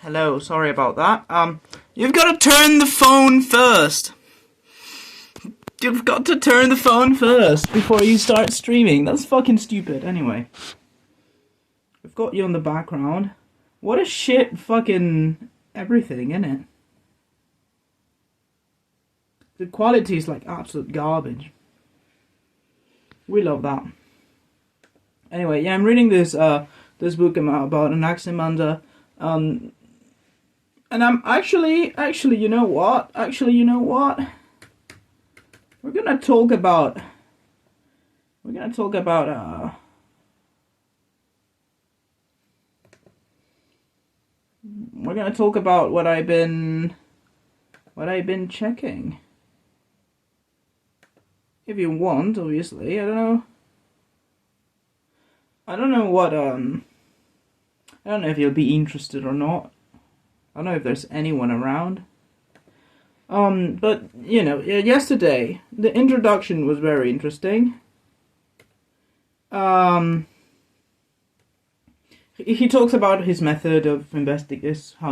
Hello, sorry about that. You've got to turn the phone first. You've got to turn the phone first before you start streaming. That's fucking stupid. Anyway. We've got you on the background. What a shit fucking everything, innit? The quality is like absolute garbage. We love that. Anyway, yeah, I'm reading this this book about Anaximander. And I'm actually, you know what? We're gonna talk about what I've been checking. If you want, obviously. I don't know what I don't know if you'll be interested or not. I don't know if there's anyone around. But you know, yesterday the introduction was very interesting. He talks about his method of how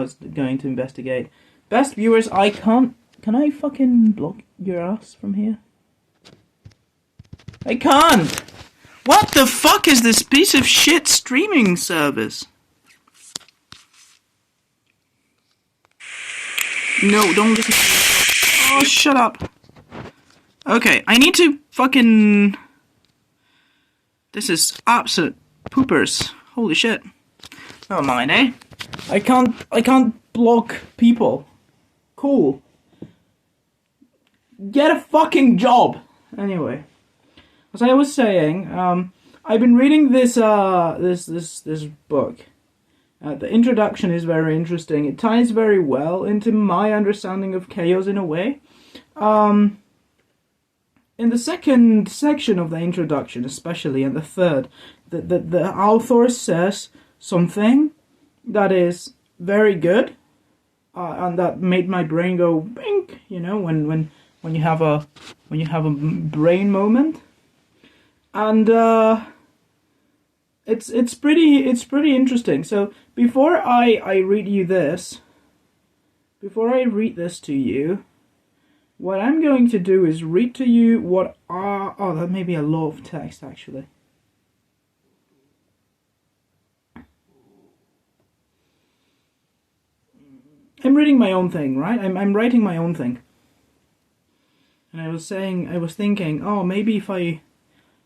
it's going to investigate. Best viewers, can I fucking block your ass from here? I can't! What the fuck is this piece of shit streaming service? No, don't listen to me. Oh, shut up. Okay, I need to fucking... This is absolute poopers. Holy shit. Never mind, eh? I can't block people. Cool. Get a fucking job! Anyway. As I was saying, I've been reading this book. The introduction is very interesting. It ties very well into my understanding of chaos in a way. In the second section of the introduction, especially, and the third, the author says something that is very good, and that made my brain go bink. You know, when you have a brain moment, and it's pretty interesting. So before I read this to you, what I'm going to do is read to you what are... Oh, that may be a lot of text, actually. I'm reading my own thing, right? I'm writing my own thing. And I was thinking, oh, maybe if I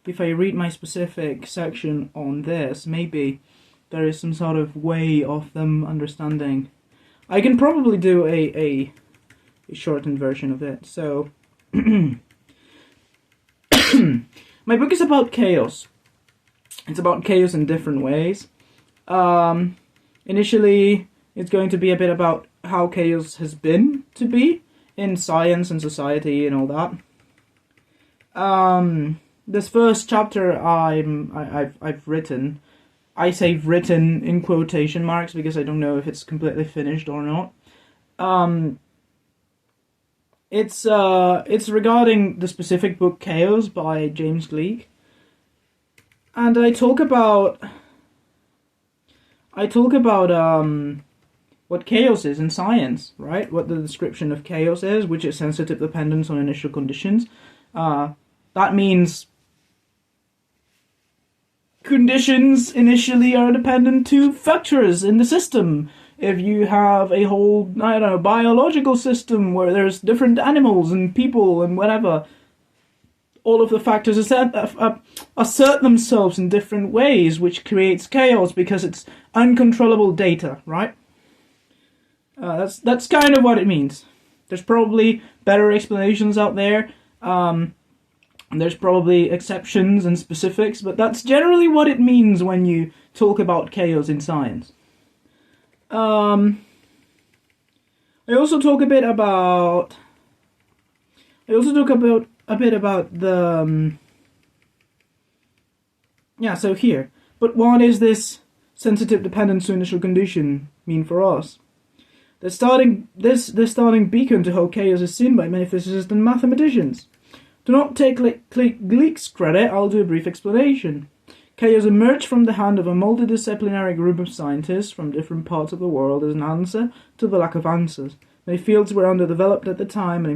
read my specific section on this, maybe there is some sort of way of them understanding. I can probably do a shortened version of it. So, my book is about chaos. It's about chaos in different ways. Initially, it's going to be a bit about how chaos has been to be in science and society and all that. This first chapter I've written. I say written in quotation marks because I don't know if it's completely finished or not. It's regarding the specific book Chaos by James Gleick. And I talk about what chaos is in science, right? What the description of chaos is, which is sensitive dependence on initial conditions. That means conditions initially are dependent to factors in the system. If you have a whole, I don't know, biological system where there's different animals and people and whatever, all of the factors assert themselves in different ways, which creates chaos because it's uncontrollable data, right? That's kind of what it means. There's probably better explanations out there. There's probably exceptions and specifics, but that's generally what it means when you talk about chaos in science. I also talk a bit about the so here. But what is this sensitive dependence to initial condition mean for us? The starting beacon to how chaos is seen by many physicists and mathematicians. Do not take Gleick's credit, I'll do a brief explanation. Chaos emerged from the hand of a multidisciplinary group of scientists from different parts of the world as an answer to the lack of answers. Many fields were underdeveloped at the time, and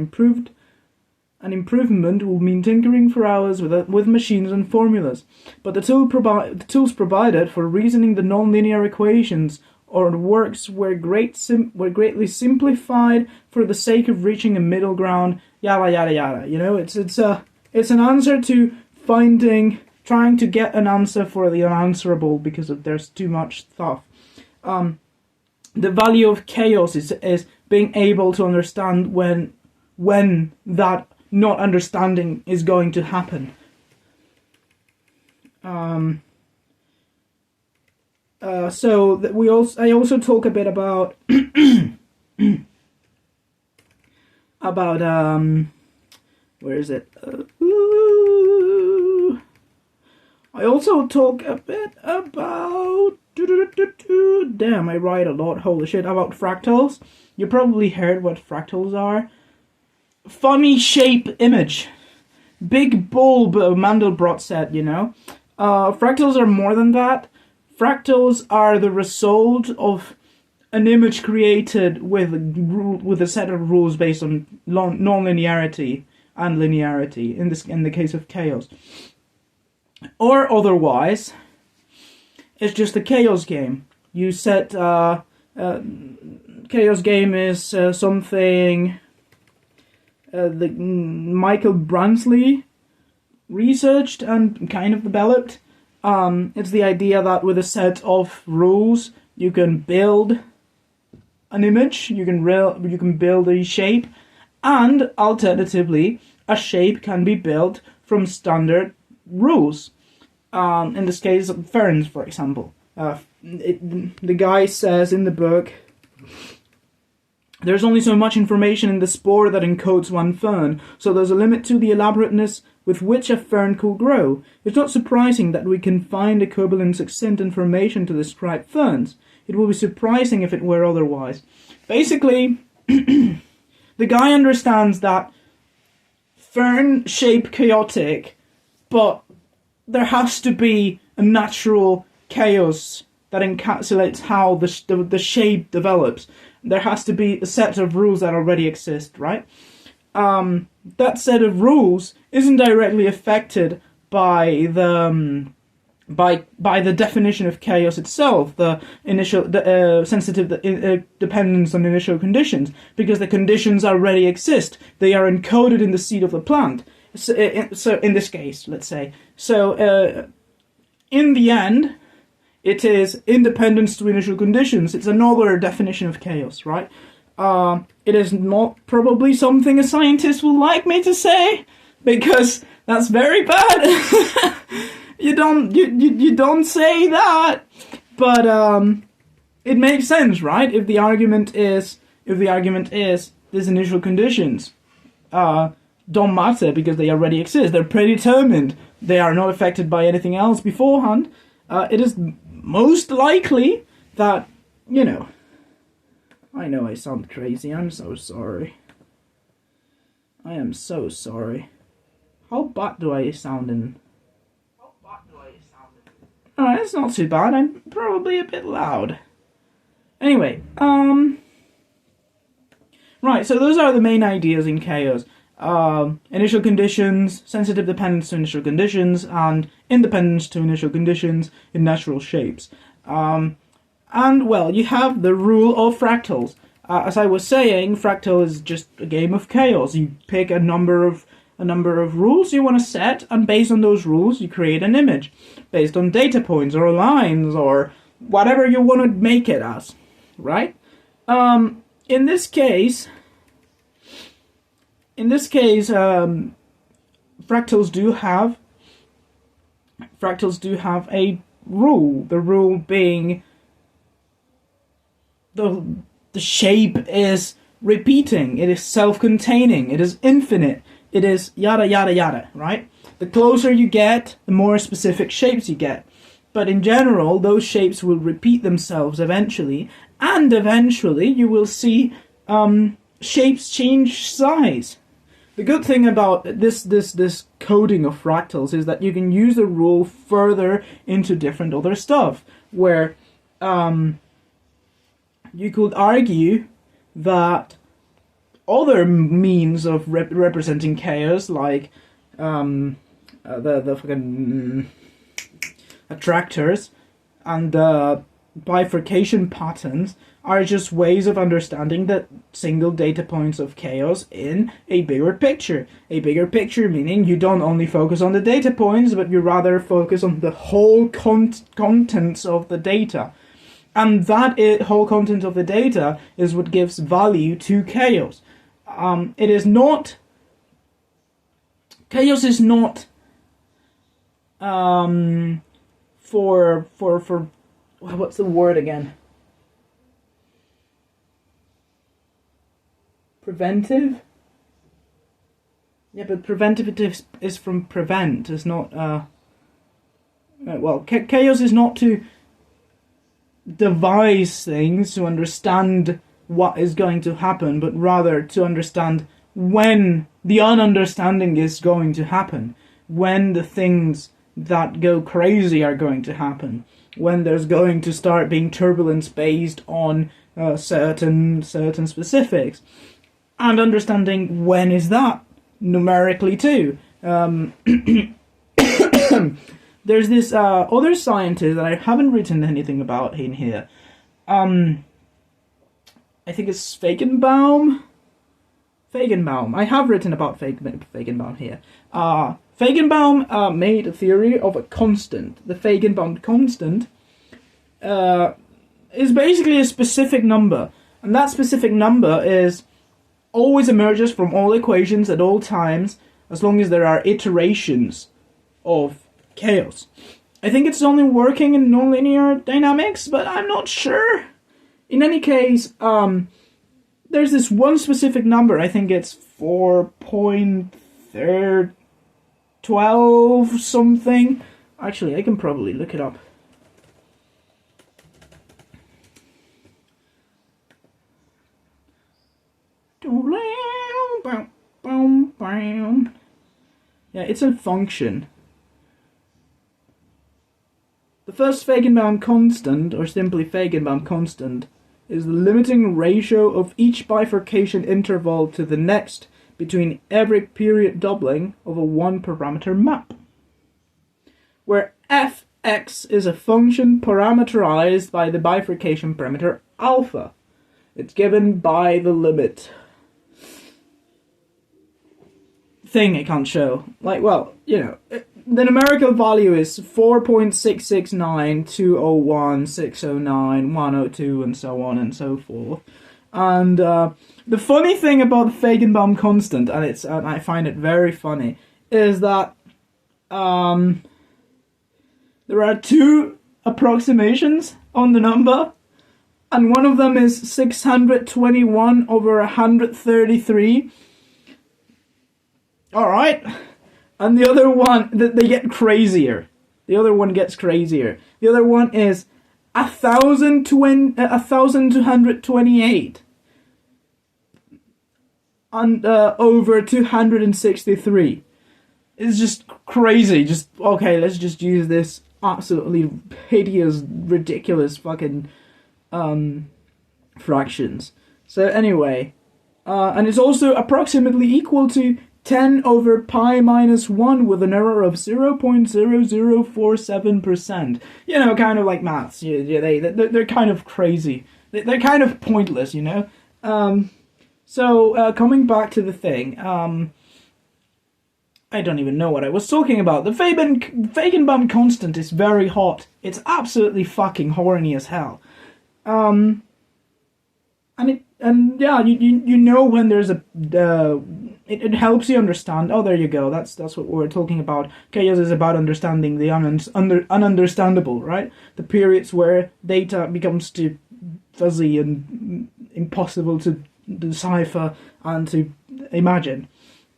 improvement will mean tinkering for hours with machines and formulas. But the tools provided for reasoning the nonlinear equations or works were greatly simplified for the sake of reaching a middle ground. Yada yada yada. You know, it's an answer to trying to get an answer for the unanswerable because there's too much stuff. The value of chaos is being able to understand when that not understanding is going to happen. I also talk a bit about where is it? I also talk a bit about damn, I write a lot, holy shit, about fractals. You probably heard what fractals are. Funny shape image. Big bulb, Mandelbrot said, you know. Fractals are more than that. Fractals are the result of an image created with a set of rules based on non-linearity and linearity, in the case of chaos. Or otherwise, it's just a chaos game. You set chaos game is something that Michael Bransley researched and kind of developed. It's the idea that with a set of rules, you can build an image, you can build a shape, and alternatively, a shape can be built from standard rules. In this case, ferns, for example. The guy says in the book, there's only so much information in the spore that encodes one fern, so there's a limit to the elaborateness with which a fern could grow. It's not surprising that we can find equivalent succinct information to describe ferns. It will be surprising if it were otherwise. Basically, the guy understands that fern shape chaotic, but there has to be a natural chaos that encapsulates how the shape develops. There has to be a set of rules that already exist, right? That set of rules isn't directly affected by the definition of chaos itself, the sensitive dependence on initial conditions, because the conditions already exist. They are encoded in the seed of the plant. So in this case, let's say. So in the end, it is independence to initial conditions. It's another definition of chaos, right? It is not probably something a scientist would like me to say, because that's very bad. You don't say that, but it makes sense, right? If the argument is these initial conditions don't matter because they already exist, they're predetermined, they are not affected by anything else beforehand, it is most likely that, you know, I know I sound crazy, I'm so sorry. I am so sorry. How bad do I sound in? Alright, it's not too bad, I'm probably a bit loud. Anyway, right, so those are the main ideas in chaos. Initial conditions, sensitive dependence to initial conditions, and independence to initial conditions in natural shapes. And, well, you have the rule of fractals. As I was saying, fractal is just a game of chaos. You pick a number of rules you want to set, and based on those rules, you create an image. Based on data points, or lines, or whatever you want to make it as. Right? In this case, fractals do have a rule. The rule being the shape is repeating, it is self-containing, it is infinite, it is yada yada yada, right? The closer you get, the more specific shapes you get. But in general, those shapes will repeat themselves eventually, and eventually you will see shapes change size. The good thing about this coding of fractals is that you can use the rule further into different other stuff, where you could argue that other means of representing chaos, like the fucking attractors and bifurcation patterns, are just ways of understanding the single data points of chaos in a bigger picture. A bigger picture meaning you don't only focus on the data points, but you rather focus on the whole contents of the data. And that whole content of the data is what gives value to chaos. It is not... Chaos is not... for what's the word again? Preventive? Yeah, but preventive is from prevent. It's not, well, chaos is not to devise things to understand what is going to happen, but rather to understand when the ununderstanding is going to happen, when the things that go crazy are going to happen, when there's going to start being turbulence based on certain specifics. And understanding when is that, numerically too. There's this other scientist that I haven't written anything about in here. I think it's Feigenbaum. I have written about Feigenbaum here. Feigenbaum made a theory of a constant. The Feigenbaum constant is basically a specific number. And that specific number always emerges from all equations at all times, as long as there are iterations of chaos. I think it's only working in nonlinear dynamics, but I'm not sure. In any case, there's this one specific number, I think it's 4.12 something. Actually, I can probably look it up. Yeah, it's a function. The first Feigenbaum constant, or simply Feigenbaum constant, is the limiting ratio of each bifurcation interval to the next between every period doubling of a one-parameter map, where fx is a function parameterized by the bifurcation parameter alpha. It's given by the limit thing I can't show. Like, well, you know, the numerical value is 4.669, 201, 609, 102, and so on and so forth. And the funny thing about the Feigenbaum constant, and I find it very funny, is that there are two approximations on the number, and one of them is 621 over 133. Alright. And the other one, they get crazier. The other one gets crazier. The other one is 1,228 and over 263. It's just crazy. Just, okay, let's just use this absolutely hideous, ridiculous fucking fractions. So anyway, and it's also approximately equal to 10 over pi minus 1 with an error of 0.0047%. You know, kind of like maths. Yeah, they're kind of crazy. They're kind of pointless, you know? So, coming back to the thing, I don't even know what I was talking about. The Feigenbaum constant is very hot. It's absolutely fucking horny as hell. And yeah, you know when there's a it helps you understand. Oh, there you go. That's what we're talking about. Chaos is about understanding the ununderstandable, right? The periods where data becomes too fuzzy and impossible to decipher and to imagine.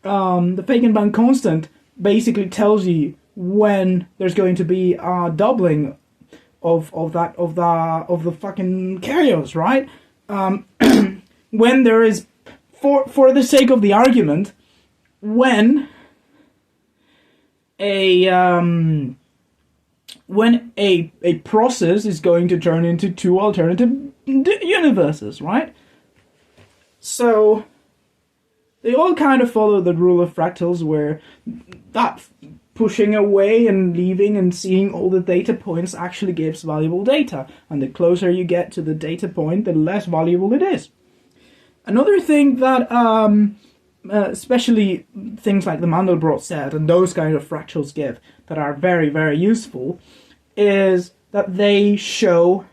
The Feigenbaum constant basically tells you when there's going to be a doubling of the fucking chaos, right? When there is, for the sake of the argument, when a process is going to turn into two alternative universes, right? So they all kind of follow the rule of fractals, where that pushing away and leaving and seeing all the data points actually gives valuable data, and the closer you get to the data point, the less valuable it is. Another thing that especially things like the Mandelbrot set and those kind of fractals give that are very, very useful is that they show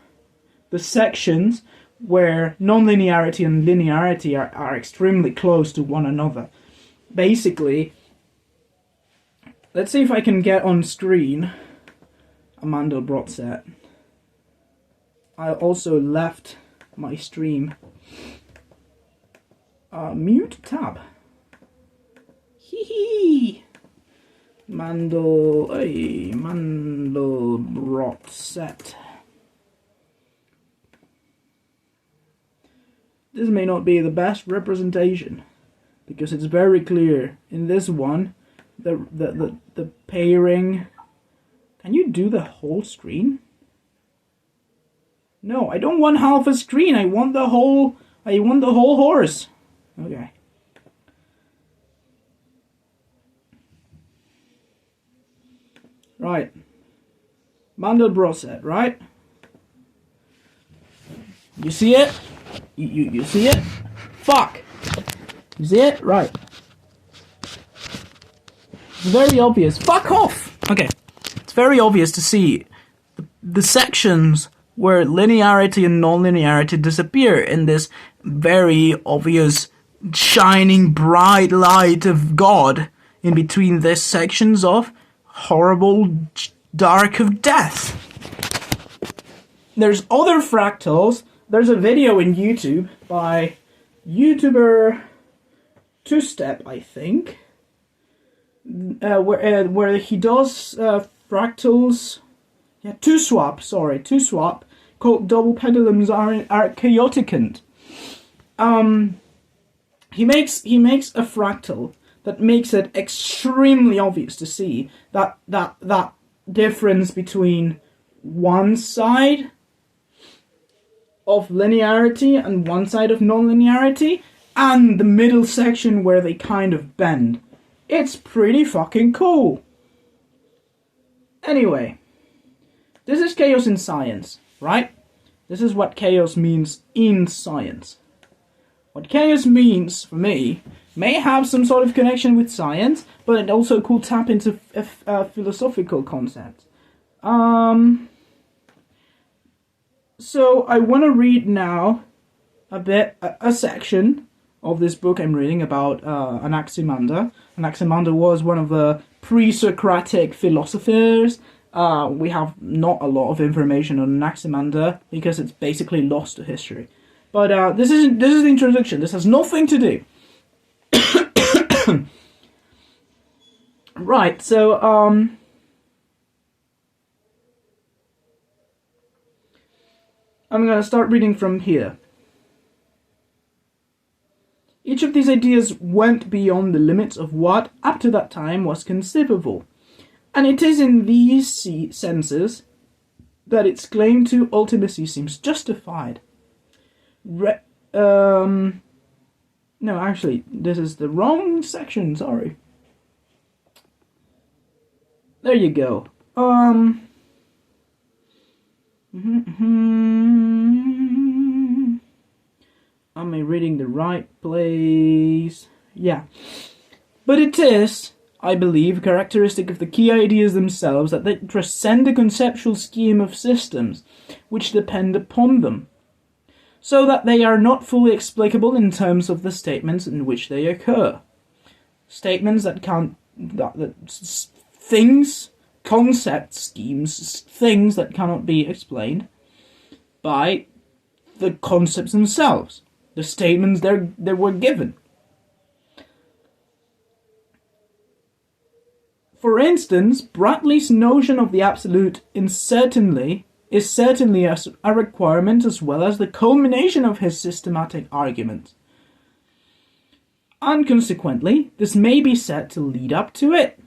the sections where nonlinearity and linearity are extremely close to one another. Basically, let's see if I can get on screen a Mandelbrot set. I also left my stream mute tab. Hee Mandelbrot set. This may not be the best representation because it's very clear in this one the pairing. Can you do the whole screen? No, I don't want half a screen. I want the whole horse. Okay. Right. Mandelbrot set, right? You see it? You see it? Fuck! You see it? Right. It's very obvious. Fuck off! Okay. It's very obvious to see the sections where linearity and non-linearity disappear in this very obvious shining bright light of God in between these sections of horrible dark of death. There's other fractals. There's a video in YouTube by YouTuber Two Step, I think, where he does fractals. Yeah, Two Swap, called double pendulums are chaoticant. He makes a fractal that makes it extremely obvious to see that difference between one side of linearity and one side of non-linearity, and the middle section where they kind of bend. It's pretty fucking cool. Anyway, this is chaos in science, right? This is what chaos means in science. What chaos means, for me, may have some sort of connection with science, but it also could tap into philosophical concepts. So I want to read now a section of this book I'm reading about Anaximander. Anaximander was one of the pre-Socratic philosophers. We have not a lot of information on Anaximander because it's basically lost to history. But this is the introduction. This has nothing to do. Right, so I'm going to start reading from here. Each of these ideas went beyond the limits of what, up to that time, was conceivable, and it is in these senses that its claim to ultimacy seems justified. No, actually, this is the wrong section, sorry. There you go. Am I reading the right place? Yeah. But it is, I believe, characteristic of the key ideas themselves that they transcend the conceptual scheme of systems which depend upon them, so that they are not fully explicable in terms of the statements in which they occur. Statements that things, concept schemes, things that cannot be explained by the concepts themselves, the statements they were given. For instance, Bradley's notion of the absolute is certainly a requirement as well as the culmination of his systematic argument. and consequently, this may be said to lead up to it.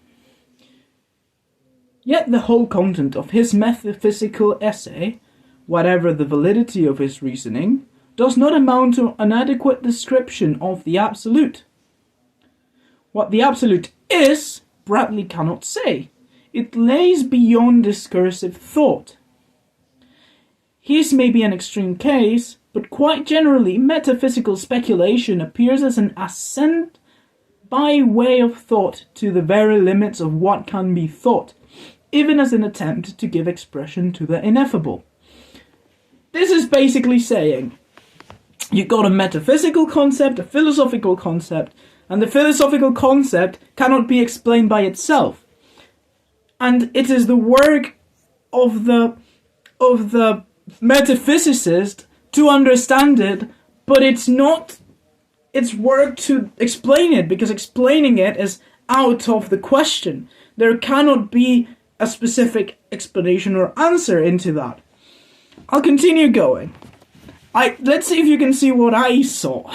Yet the whole content of his metaphysical essay, whatever the validity of his reasoning, does not amount to an adequate description of the absolute. What the absolute is, Bradley cannot say. It lays beyond discursive thought. His may be an extreme case, but quite generally metaphysical speculation appears as an ascent by way of thought to the very limits of what can be thought, even as an attempt to give expression to the ineffable. This is basically saying, you've got a metaphysical concept, a philosophical concept, and the philosophical concept cannot be explained by itself. And it is the work of the metaphysicist to understand it, but it's not its work to explain it, because explaining it is out of the question. There cannot be a specific explanation or answer into that. I'll continue going. Let's see if you can see what I saw.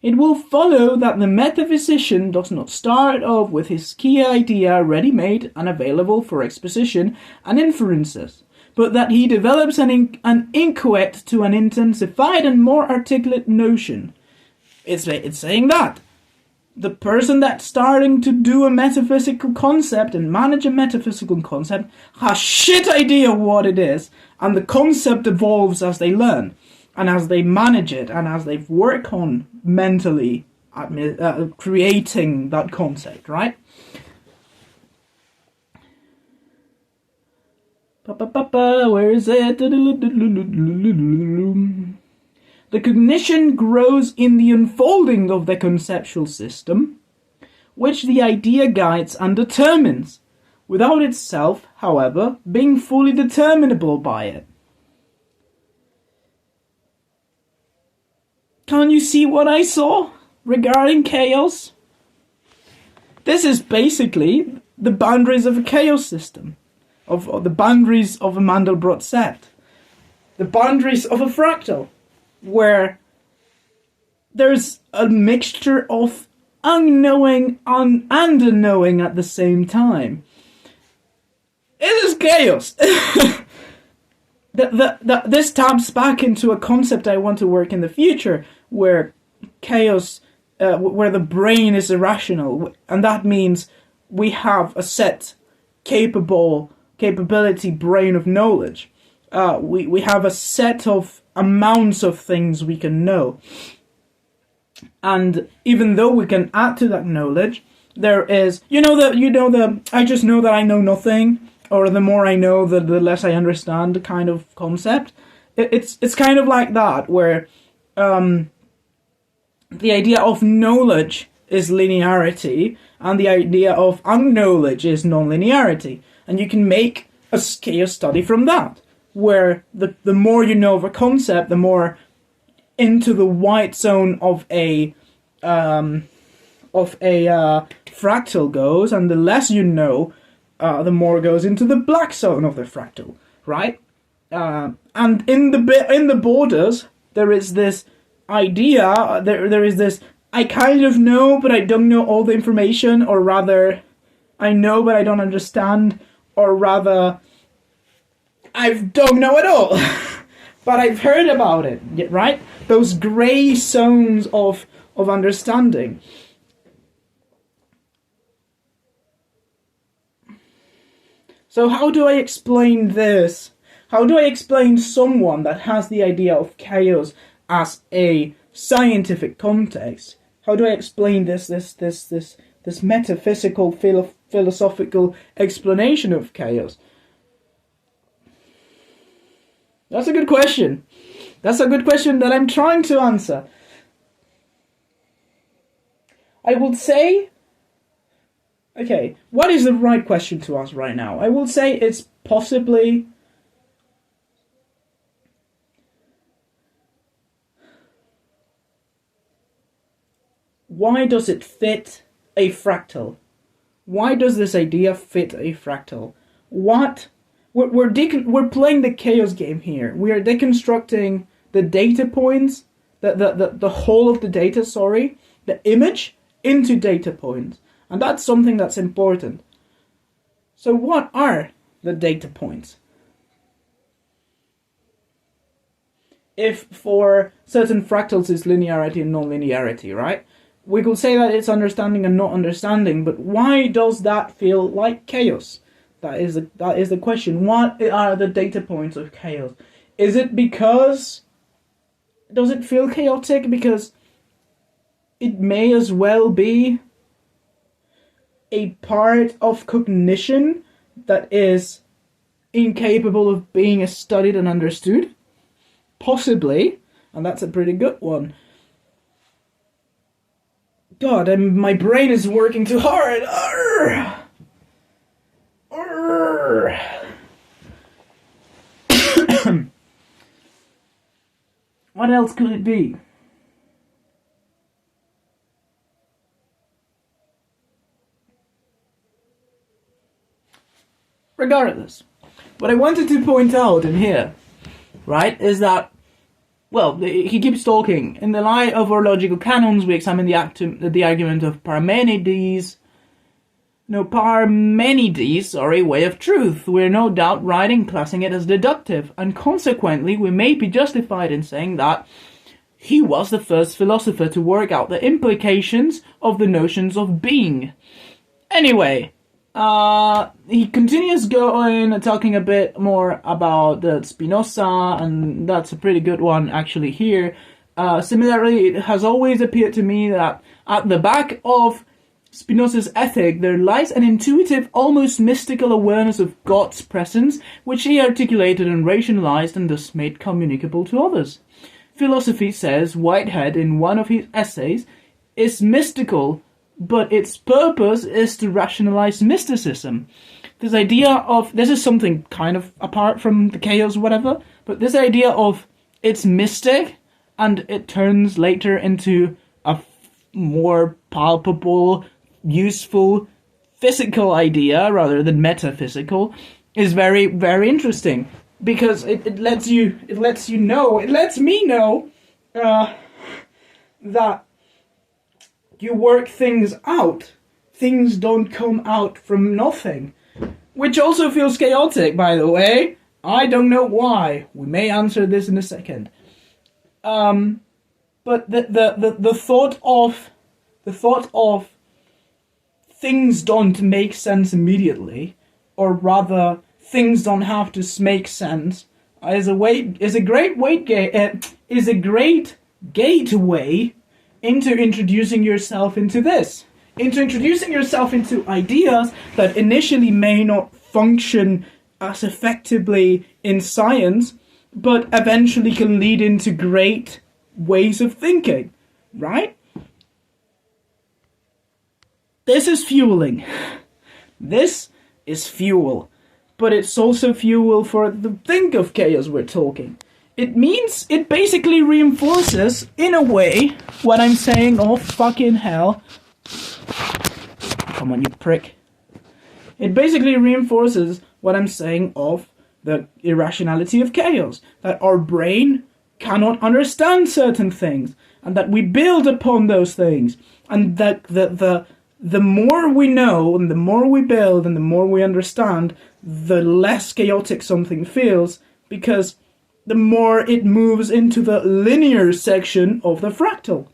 It will follow that the metaphysician does not start off with his key idea ready-made and available for exposition and inferences, but that he develops an inchoate to an intensified and more articulate notion. It's saying that the person that's starting to do a metaphysical concept and manage a metaphysical concept has shit idea what it is, and the concept evolves as they learn, and as they manage it, and as they work on mentally creating that concept, right? Where is it? The cognition grows in the unfolding of the conceptual system, which the idea guides and determines, without itself, however, being fully determinable by it. Can you see what I saw regarding chaos? This is basically the boundaries of a chaos system, of the boundaries of a Mandelbrot set, the boundaries of a fractal, where there's a mixture of unknowing and unknowing at the same time. It is chaos. This taps back into a concept I want to work in the future, where chaos, where the brain is irrational, and that means we have a set capability brain of knowledge. We have a set of amounts of things we can know, and even though we can add to that knowledge, there is I just know that I know nothing, or the more I know, the less I understand kind of concept. It's kind of like that, where the idea of knowledge is linearity, and the idea of unknowledge is non-linearity, and you can make a chaos study from that, where the more you know of a concept, the more into the white zone of a fractal goes, and the less you know, the more goes into the black zone of the fractal, right? And in the borders, there is this idea. There is this, I kind of know, but I don't know all the information, or rather, I know but I don't understand, or rather, I don't know at all, but I've heard about it, right? Those grey zones of understanding. So how do I explain this? How do I explain someone that has the idea of chaos as a scientific context? How do I explain this metaphysical, philosophical explanation of chaos? That's a good question. That's a good question that I'm trying to answer. I would say, okay, what is the right question to ask right now? I would say it's possibly why does it fit a fractal? Why does this idea fit a fractal? What we're playing the chaos game here. We are deconstructing the data points, the whole of the data, the image into data points. And that's something that's important. So what are the data points? If for certain fractals is linearity and non-linearity, right? We could say that it's understanding and not understanding, but why does that feel like chaos? That is the question. What are the data points of chaos? Is it because... Does it feel chaotic because it may as well be a part of cognition that is incapable of being studied and understood? Possibly, and that's a pretty good one. God, my brain is working too hard. Arrgh. Arrgh. What else could it be? Regardless, what I wanted to point out in here, right, is that, well, he keeps talking. In the light of our logical canons, we examine the argument of Parmenides' way of truth. We're no doubt right in classing it as deductive, and consequently we may be justified in saying that he was the first philosopher to work out the implications of the notions of being. Anyway, he continues going, talking a bit more about the Spinoza, and that's a pretty good one actually here. Similarly, it has always appeared to me that at the back of Spinoza's ethic there lies an intuitive, almost mystical awareness of God's presence, which he articulated and rationalized and thus made communicable to others. Philosophy, says Whitehead in one of his essays, is mystical, but its purpose is to rationalize mysticism. This idea of, this is something kind of apart from the chaos, whatever, but this idea of it's mystic and it turns later into a more palpable, useful, physical idea rather than metaphysical is very, very interesting, because it lets me know that you work things out. Things don't come out from nothing. Which also feels chaotic, by the way. I don't know why. We may answer this in a second. But the thought of things don't make sense immediately, or rather things don't have to make sense, is a great gateway into introducing yourself into this. Into introducing yourself into ideas that initially may not function as effectively in science, but eventually can lead into great ways of thinking, right? This is fueling. This is fuel. But it's also fuel for the think of chaos we're talking. It means, it basically reinforces, in a way, what I'm saying, oh fucking hell. Come on, you prick. It basically reinforces what I'm saying of the irrationality of chaos. That our brain cannot understand certain things, and that we build upon those things. And that the more we know, and the more we build, and the more we understand, the less chaotic something feels, because the more it moves into the linear section of the fractal.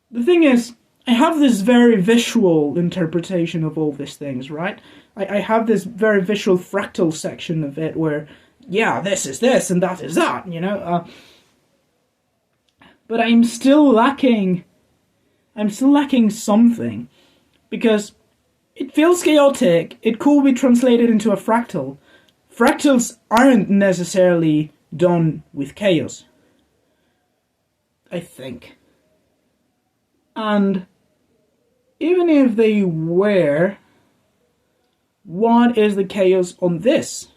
The thing is, I have this very visual interpretation of all these things, right? I have this very visual fractal section of it where, yeah, this is this and that is that, you know? But I'm still lacking something, because it feels chaotic. It could be translated into a fractal. Fractals aren't necessarily done with chaos, I think. And even if they were, what is the chaos on this?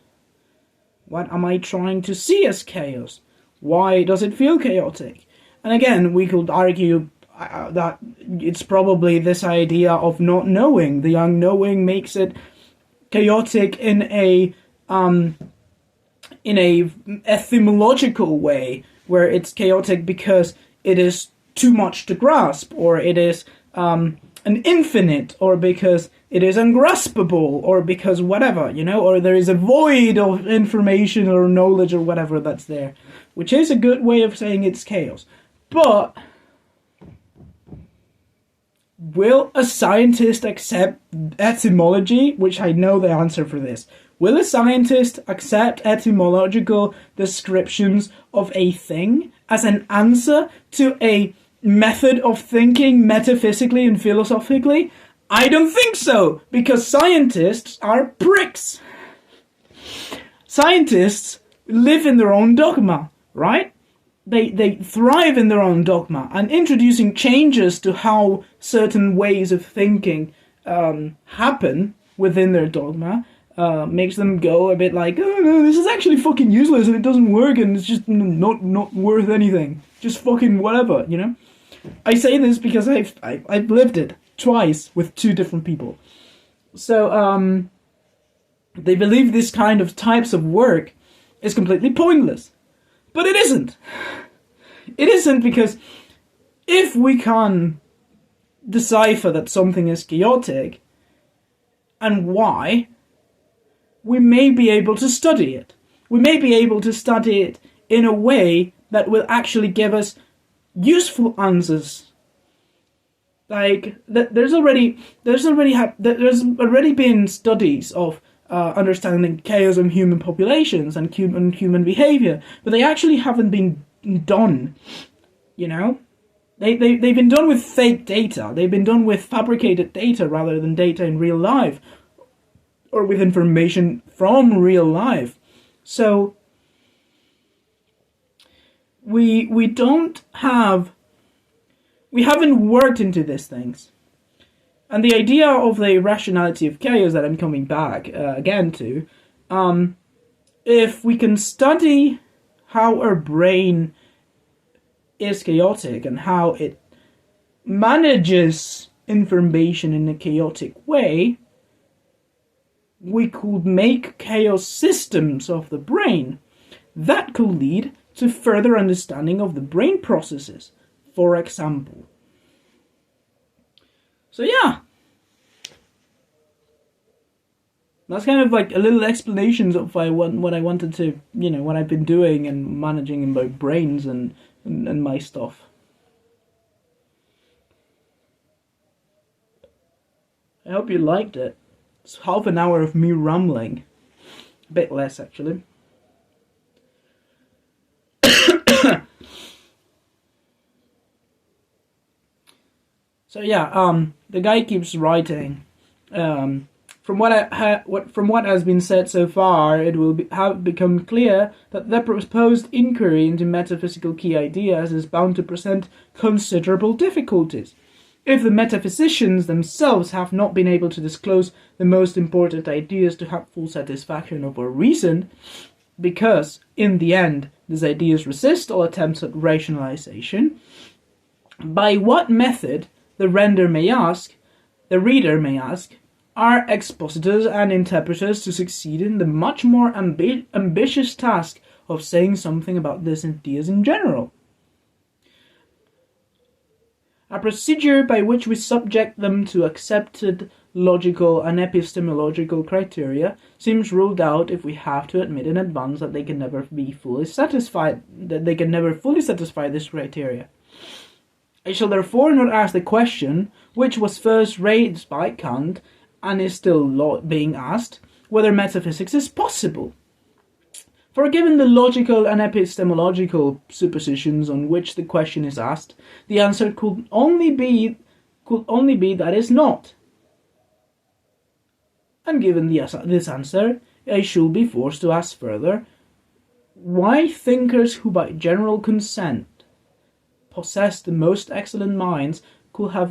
What am I trying to see as chaos? Why does it feel chaotic? And again, we could argue that it's probably this idea of not knowing. The unknowing makes it chaotic in a etymological way, where it's chaotic because it is too much to grasp, or it is an infinite, or because it is ungraspable, or because whatever, you know, or there is a void of information or knowledge or whatever that's there, which is a good way of saying it's chaos. But will a scientist accept etymology? Which I know the answer for this. Will a scientist accept etymological descriptions of a thing as an answer to a method of thinking metaphysically and philosophically? I don't think so, because scientists are pricks. Scientists live in their own dogma, right? They thrive in their own dogma, and introducing changes to how certain ways of thinking happen within their dogma makes them go a bit like, oh no, this is actually fucking useless and it doesn't work and it's just not worth anything. Just fucking whatever, you know? I say this because I've lived it twice with two different people. So they believe this kind of types of work is completely pointless. But it isn't. It isn't, because if we can decipher that something is chaotic and why, we may be able to study it. We may be able to study it in a way that will actually give us useful answers. Like, there's already been studies of understanding chaos in human populations and human behavior, but they actually haven't been done, you know? They've been done with fake data. They've been done with fabricated data rather than data in real life, or with information from real life. So we haven't worked into these things. And the idea of the rationality of chaos that I'm coming back again to, if we can study how our brain is chaotic and how it manages information in a chaotic way, we could make chaos systems of the brain. That could lead to further understanding of the brain processes, for example. So yeah, that's kind of like a little explanations of what I wanted to, you know, what I've been doing and managing in my brains and my stuff. I hope you liked it. It's half an hour of me rambling. A bit less, actually. So yeah, the guy keeps writing. From what has been said so far, it will have become clear that the proposed inquiry into metaphysical key ideas is bound to present considerable difficulties. If the metaphysicians themselves have not been able to disclose the most important ideas to have full satisfaction of our reason, because, in the end, these ideas resist all attempts at rationalization, by what method, the reader may ask, are expositors and interpreters to succeed in the much more ambitious task of saying something about these ideas in general? A procedure by which we subject them to accepted logical and epistemological criteria seems ruled out if we have to admit in advance that they can never fully satisfy this criteria. I shall therefore not ask the question, which was first raised by Kant and is still being asked, whether metaphysics is possible. For given the logical and epistemological suppositions on which the question is asked, the answer could only be that it is not. And given this answer, I should be forced to ask further, why thinkers who by general consent possess the most excellent minds could have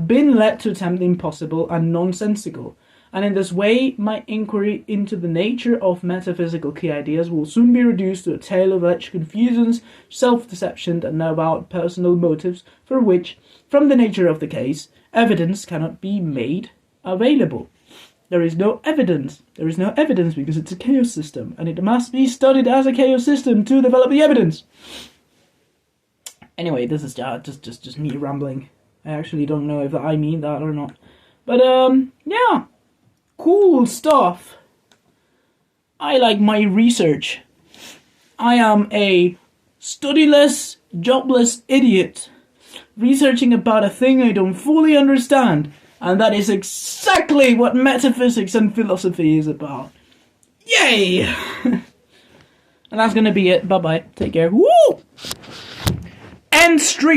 been led to attempt the impossible and nonsensical, and in this way my inquiry into the nature of metaphysical key ideas will soon be reduced to a tale of alleged confusions, self-deception, and about personal motives for which, from the nature of the case, evidence cannot be made available. There is no evidence. There is no evidence because it's a chaos system, and it must be studied as a chaos system to develop the evidence. Anyway, this is just me rambling. I actually don't know if I mean that or not. But, yeah. Cool stuff. I like my research. I am a studyless, jobless idiot researching about a thing I don't fully understand. And that is exactly what metaphysics and philosophy is about. Yay! And that's gonna be it. Bye-bye. Take care. Woo! End stream.